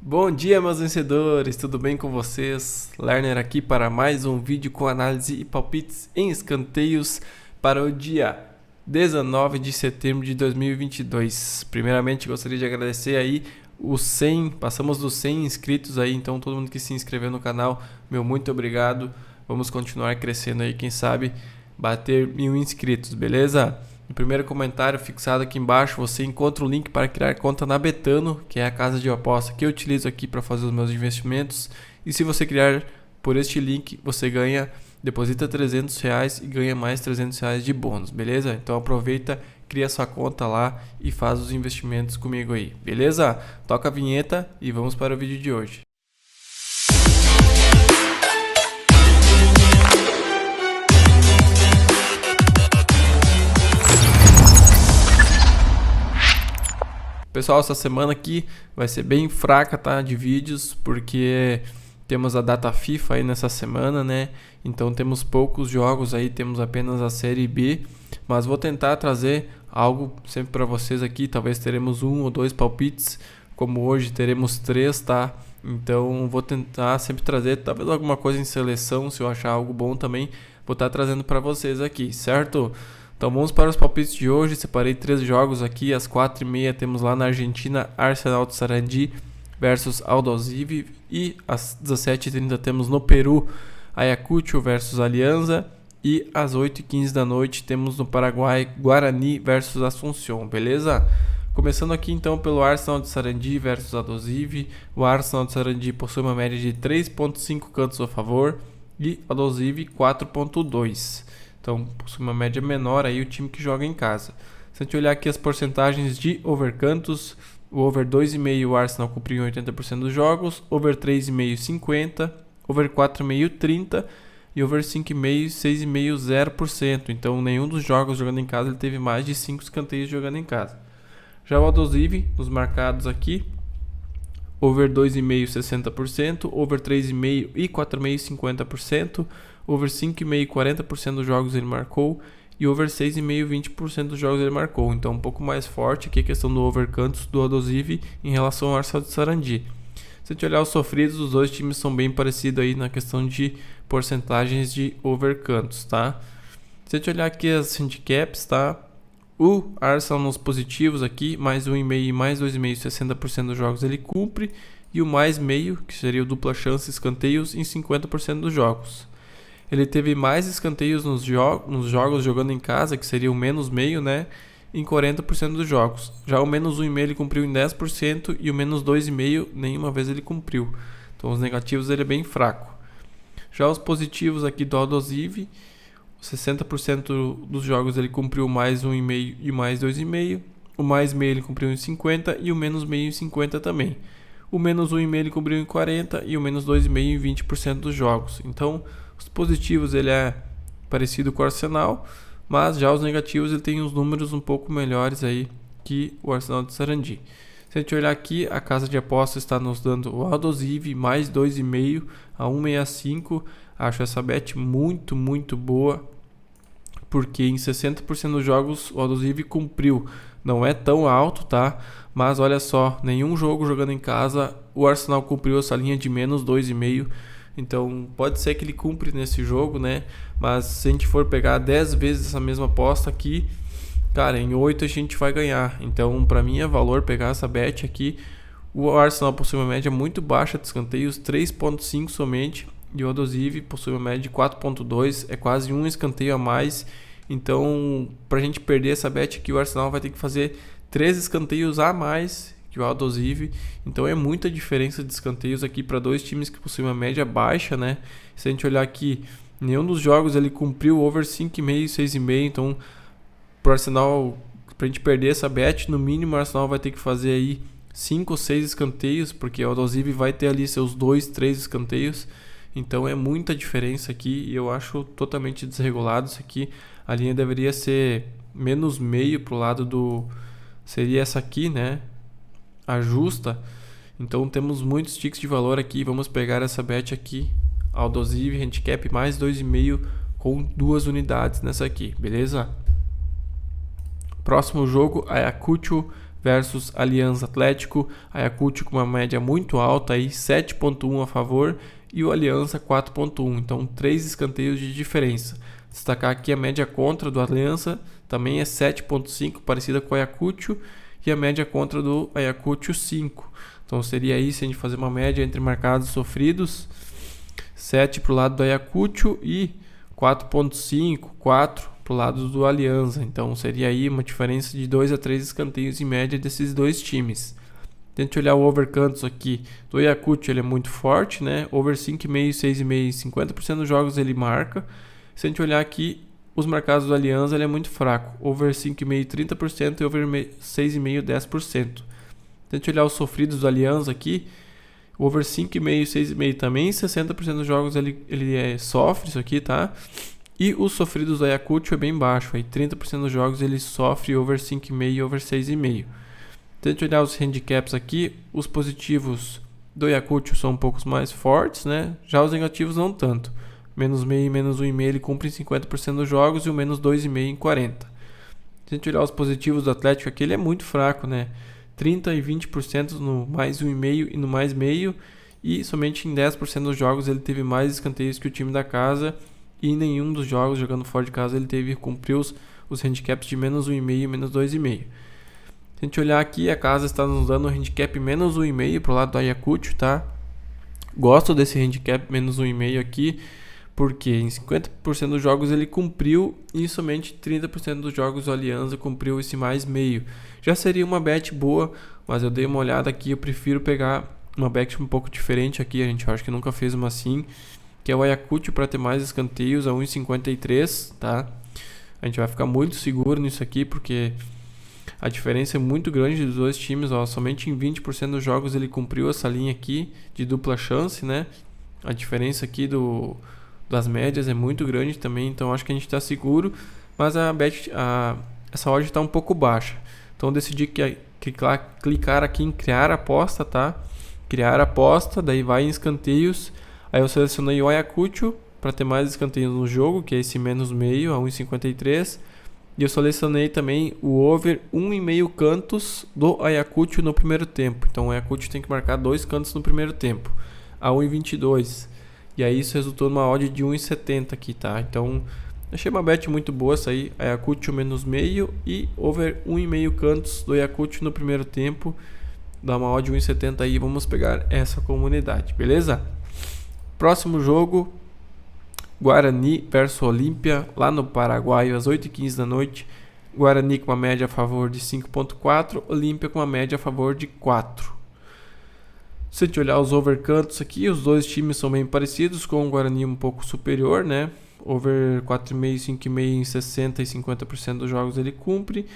Bom dia, meus vencedores, tudo bem com vocês? Lerner aqui para mais um vídeo com análise e palpites em escanteios para o dia 19 de setembro de 2022. Primeiramente, gostaria de agradecer aí os 100, passamos dos 100 inscritos aí, então todo mundo que se inscreveu no canal, meu muito obrigado. Vamos continuar crescendo aí, quem sabe bater 1000 inscritos, beleza? No primeiro comentário fixado aqui embaixo você encontra o link para criar conta na Betano, que é a casa de aposta que eu utilizo aqui para fazer os meus investimentos. E se você criar por este link, você deposita R$300 e ganha mais R$300 de bônus, beleza? Então aproveita, cria sua conta lá e faz os investimentos comigo aí, beleza? Toca a vinheta e vamos para o vídeo de hoje. Pessoal, essa semana aqui vai ser bem fraca, tá, de vídeos, porque temos a data FIFA aí nessa semana, né? Então temos poucos jogos aí, temos apenas a Série B, mas vou tentar trazer algo sempre para vocês aqui. Talvez teremos 1 ou 2 palpites, como hoje teremos 3, tá? Então vou tentar sempre trazer talvez alguma coisa em seleção, se eu achar algo bom também, vou estar trazendo para vocês aqui, certo? Então vamos para os palpites de hoje. Separei 3 jogos aqui. Às 4h30 temos lá na Argentina Arsenal de Sarandi versus Aldosivi. E às 17h30 temos no Peru Ayacucho versus Alianza. E às 8h15 da noite temos no Paraguai Guarani versus Asunción, beleza? Começando aqui então pelo Arsenal de Sarandi versus Aldosivi. O Arsenal de Sarandi possui uma média de 3.5 cantos a favor e Aldosivi 4.2. Então, possui uma média menor aí o time que joga em casa. Se a gente olhar aqui as porcentagens de over cantos, o over 2,5 o Arsenal cumpriu em 80% dos jogos, over 3,5 50%, over 4,5 30% e over 5,5 6,5 0%. Então, nenhum dos jogos jogando em casa ele teve mais de 5 escanteios jogando em casa. Já o Aldosivi, nos marcados aqui, over 2,5 60%, over 3,5 e 4,5 50%, over 5,5 40% dos jogos ele marcou e over 6,5 20% dos jogos ele marcou. Então um pouco mais forte aqui a questão do over cantos do Aldosivi em relação ao Arsenal de Sarandi. Se a gente olhar os sofridos, os dois times são bem parecidos aí na questão de porcentagens de over cantos, tá? Se a gente olhar aqui as handicaps, tá? O Arsenal nos positivos aqui, mais 1,5 e mais 2,5, 60% dos jogos ele cumpre. E o mais meio, que seria o dupla chance escanteios, em 50% dos jogos. Ele teve mais escanteios nos jogos jogando em casa, que seria o menos meio, né? Em 40% dos jogos. Já o menos 1,5 ele cumpriu em 10% e o menos 2,5 nenhuma vez ele cumpriu. Então os negativos ele é bem fraco. Já os positivos aqui do Aldosivi, 60% dos jogos ele cumpriu mais 1,5 e mais 2,5. O mais meio ele cumpriu em 50 e o menos meio em 50 também. O menos 1,5 ele cumpriu em 40 e o menos 2,5 em 20% dos jogos. Então, os positivos ele é parecido com o Arsenal, mas já os negativos ele tem uns números um pouco melhores aí que o Arsenal de Sarandi. Se a gente olhar aqui, a casa de apostas está nos dando o Aldosivi mais 2,5 a 1,65. Acho essa bet muito, muito boa, porque em 60% dos jogos o Aldosivi cumpriu. Não é tão alto, tá? Mas olha só, nenhum jogo jogando em casa o Arsenal cumpriu essa linha de menos 2,5. Então pode ser que ele cumpre nesse jogo, né? Mas se a gente for pegar 10 vezes essa mesma aposta aqui, cara, em 8 a gente vai ganhar. Então para mim é valor pegar essa bet aqui. O Arsenal possui uma média muito baixa de escanteios, 3.5 somente. E o Aldosivi possui uma média de 4.2, é quase um escanteio a mais. Então, pra gente perder essa bet aqui, o Arsenal vai ter que fazer 3 escanteios a mais que o Aldosivi. Então é muita diferença de escanteios aqui para dois times que possuem uma média baixa, né? Se a gente olhar aqui, nenhum dos jogos ele cumpriu over 5,5, 6,5. Então, pro Arsenal, pra gente perder essa bet, no mínimo o Arsenal vai ter que fazer aí 5 ou 6 escanteios, porque o Aldosivi vai ter ali seus 2, 3 escanteios. Então é muita diferença aqui e eu acho totalmente desregulado isso aqui. A linha deveria ser menos meio pro lado do... seria essa aqui, né? A justa. Então temos muitos ticks de valor aqui. Vamos pegar essa bet aqui. Aldosivi, handicap mais 2,5 com 2 unidades nessa aqui, beleza? Próximo jogo, Ayacucho versus Aliança Atlético. Ayacucho com uma média muito alta, aí 7.1 a favor, e o Aliança 4.1. Então 3 escanteios de diferença. Destacar aqui a média contra do Aliança também é 7.5, parecida com o Ayacucho, e a média contra do Ayacucho 5. Então seria aí, se a gente fazer uma média entre marcados e sofridos, 7 para o lado do Ayacucho e 4.5, 4 para o lado do Aliança. Então seria aí uma diferença de 2 a 3 escanteios em média desses dois times. Tente olhar o over cantos aqui do Ayacucho, ele é muito forte, né? Over 5,5, 6,5, 50% dos jogos ele marca. Se a gente olhar aqui, os marcados do Aliança, ele é muito fraco. Over 5,5, 30% e over 6,5, 10%. Tente olhar os sofridos do Aliança aqui. Over 5,5, 6,5 também, 60% dos jogos ele sofre isso aqui, tá? E os sofridos do Ayacucho é bem baixo, aí 30% dos jogos ele sofre over 5,5 e over 6,5. Tente olhar os handicaps aqui, os positivos do Ayacucho são um pouco mais fortes, né? Já os negativos não tanto. Menos meio e menos 1,5 ele cumpre em 50% dos jogos e o menos 2,5 em 40%. Tente olhar os positivos do Atlético aqui, ele é muito fraco, né? 30% e 20% no mais 1,5 e no mais meio, e somente em 10% dos jogos ele teve mais escanteios que o time da casa, e em nenhum dos jogos jogando fora de casa ele cumpriu os handicaps de menos 1,5 e menos 2,5. Se a gente olhar aqui, a casa está nos dando um handicap menos 1,5 pro lado do Ayacucho, tá? Gosto desse handicap menos 1,5 aqui, porque em 50% dos jogos ele cumpriu e somente 30% dos jogos do Aliança cumpriu esse mais meio. Já seria uma bet boa, mas eu dei uma olhada aqui, eu prefiro pegar uma bet um pouco diferente aqui, a gente acho que nunca fez uma assim, que é o Ayacucho para ter mais escanteios a 1,53, tá? A gente vai ficar muito seguro nisso aqui, porque a diferença é muito grande dos dois times, ó, somente em 20% dos jogos ele cumpriu essa linha aqui de dupla chance, né? A diferença aqui das médias é muito grande também, então acho que a gente está seguro, mas essa odd está um pouco baixa. Então eu decidi clicar aqui em criar aposta, tá? Criar aposta, daí vai em escanteios. Aí eu selecionei o Ayacucho para ter mais escanteios no jogo, que é esse menos meio a 1,53. E eu selecionei também o over 1,5 cantos do Ayacucho no primeiro tempo. Então o Ayacucho tem que marcar 2 cantos no primeiro tempo, a 1,22. E aí isso resultou numa odd de 1,70 aqui, tá? Então achei uma bet muito boa essa aí, Ayacucho menos meio e over 1,5 cantos do Ayacucho no primeiro tempo. Dá uma odd de 1,70 aí, vamos pegar essa comunidade, beleza? Próximo jogo, Guarani versus Olímpia, lá no Paraguai, às 8h15 da noite. Guarani com uma média a favor de 5.4, Olímpia com uma média a favor de 4. Se a gente olhar os overcantos aqui, os dois times são bem parecidos, com o Guarani um pouco superior, né? Over 4,5, 5,5 em 60% e 50% dos jogos ele cumpre.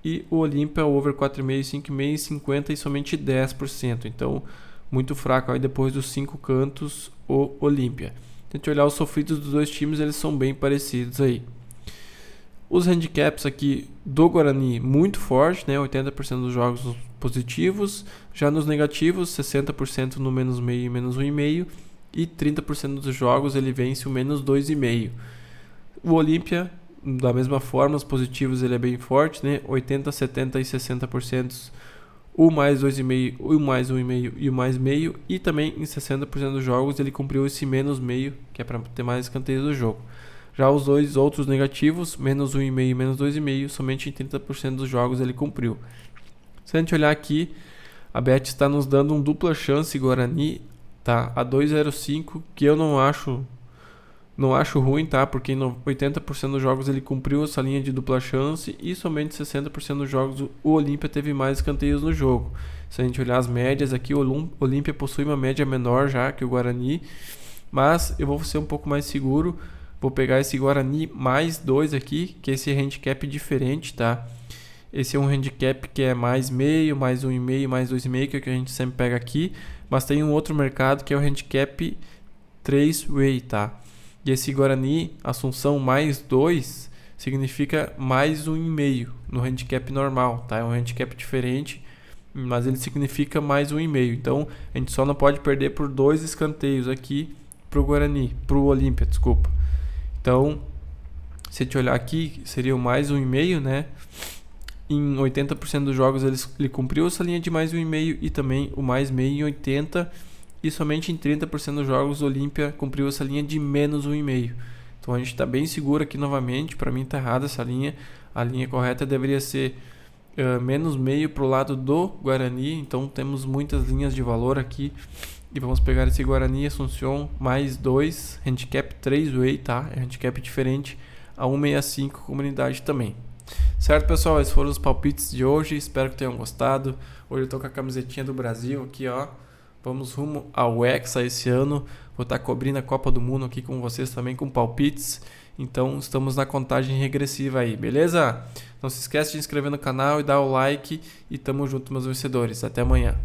E o Olímpia over 4,5, 5,5 em 50% e somente 10%. Então, muito fraco aí depois dos 5 cantos, o Olímpia. Se a gente olhar os sofridos dos dois times, eles são bem parecidos aí. Os handicaps aqui do Guarani muito forte, né? 80% dos jogos positivos. Já nos negativos, 60% no menos meio e menos 1,5. E 30% dos jogos ele vence o menos 2,5. O Olímpia, da mesma forma, os positivos ele é bem forte, né? 80%, 70% e 60%. O mais 2,5, o mais 1,5 e o mais meio. E também em 60% dos jogos ele cumpriu esse menos meio, que é para ter mais escanteios do jogo. Já os dois outros negativos, menos 1,5 e menos 2,5, somente em 30% dos jogos ele cumpriu. Se a gente olhar aqui, a bet está nos dando um dupla chance Guarani, tá? A 2,05, que eu não acho ruim, tá? Porque em 80% dos jogos ele cumpriu essa linha de dupla chance e somente 60% dos jogos o Olímpia teve mais escanteios no jogo. Se a gente olhar as médias aqui, o Olímpia possui uma média menor já que o Guarani, mas eu vou ser um pouco mais seguro. Vou pegar esse Guarani mais 2 aqui, que é esse handicap diferente, tá? Esse é um handicap que é mais meio, mais 1,5, mais 2,5, que é o que a gente sempre pega aqui. Mas tem um outro mercado que é o handicap 3-way, tá? E esse Guarani Assunção mais 2 significa mais 1,5 no handicap normal, tá? É um handicap diferente, mas ele significa mais 1,5. Então, a gente só não pode perder por 2 escanteios aqui pro Olímpia, desculpa. Então, se a gente olhar aqui, seria o mais 1,5, né? Em 80% dos jogos ele cumpriu essa linha de mais 1,5 e também o mais meio em 80%. E somente em 30% dos jogos o Olímpia cumpriu essa linha de menos 1,5. Então a gente está bem seguro aqui novamente. Para mim está errada essa linha. A linha correta deveria ser menos meio para o lado do Guarani. Então temos muitas linhas de valor aqui. E vamos pegar esse Guarani Assunção mais 2, handicap 3-way, tá? É handicap diferente a 1,65 comunidade também. Certo, pessoal? Esses foram os palpites de hoje. Espero que tenham gostado. Hoje eu tô com a camisetinha do Brasil aqui, ó. Vamos rumo ao Hexa esse ano. Vou estar cobrindo a Copa do Mundo aqui com vocês também com palpites. Então estamos na contagem regressiva aí, beleza? Não se esquece de se inscrever no canal e dar o like. E tamo junto, meus vencedores. Até amanhã.